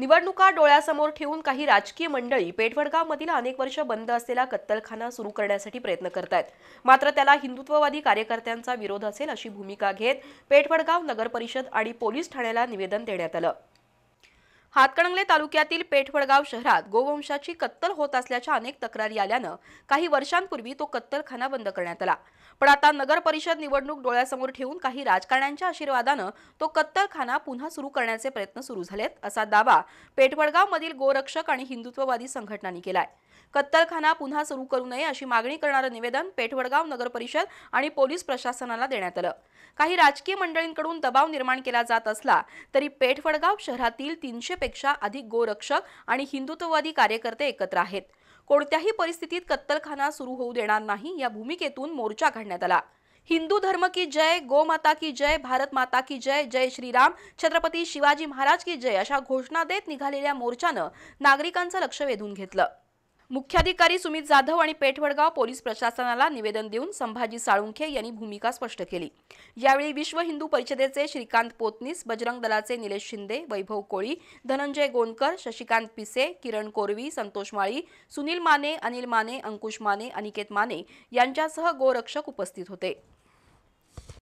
निवडणुका डोळ्यासमोर ठेवून काही राजकीय मंडळी पेठवडगावमधील अनेक वर्ष बंद असलेला कत्तलखाना सुरू करण्यासाठी प्रयत्न करतायत। मात्र त्याला हिंदुत्ववादी कार्यकर्त्यांचा विरोध असेल अशी भूमिका घेत पेठवडगाव नगर परिषद आणि पोलीस ठाण्याला निवेदन देण्यात आलं। हातकणंगले तालुक्यातील पेठवडगाव शहरात गोवंशाची कत्तल होत असल्याच्या अनेक तक्रारी आल्यानं काही वर्षांपूर्वी तो कत्तलखाना बंद करण्यात आला। पण आता नगर परिषद निवडणूक डोळ्यासमोर ठेवून काही राजकारण्यांच्या आशीर्वादानं तो कत्तलखाना पुन्हा सुरू करण्याचे प्रयत्न सुरू झालेत, असा दावा पेठवडगावमधील गोरक्षक आणि हिंदुत्ववादी संघटनांनी केलाय। कत्तलखाना पुन्हा सुरू करू नये अशी मागणी करणारं निवेदन पेठवडगाव नगर परिषद आणि पोलीस प्रशासनाला देण्यात आलं। काही राजकीय मंडळींकडून दबाव निर्माण केला जात असला तरी पेठवडगाव शहरातील 300 पेक्षा अधिक गोरक्षक आणि हिंदुत्ववादी कार्यकर्ते एकत्र आहेत। कोणत्याही परिस्थितीत कत्तलखाना सुरू होऊ देणार नाही या भूमिकेतून मोर्चा काढण्यात आला। हिंदू धर्म की जय, गो माता की जय, भारत माता की जय, जय श्रीराम, छत्रपती शिवाजी महाराज की जय अशा घोषणा देत निघालेल्या मोर्चानं नागरिकांचं लक्ष वेधून घेतलं। मुख्याधिकारी सुमित जाधव आणि पेठवडगाव पोलीस प्रशासनाला निवेदन देऊन संभाजी साळुंखे यांनी भूमिका स्पष्ट केली। यावेळी विश्व हिंदू परिषदेचे श्रीकांत पोतनीस, बजरंग दलाचे निलेश शिंदे, वैभव कोळी, धनंजय गोंदकर, शशिकांत पिसे, किरण कोरवी, संतोष माळी, सुनील माने, अनिल माने, अंकुश माने, अनिकेत माने यांच्यासह गोरक्षक उपस्थित होते।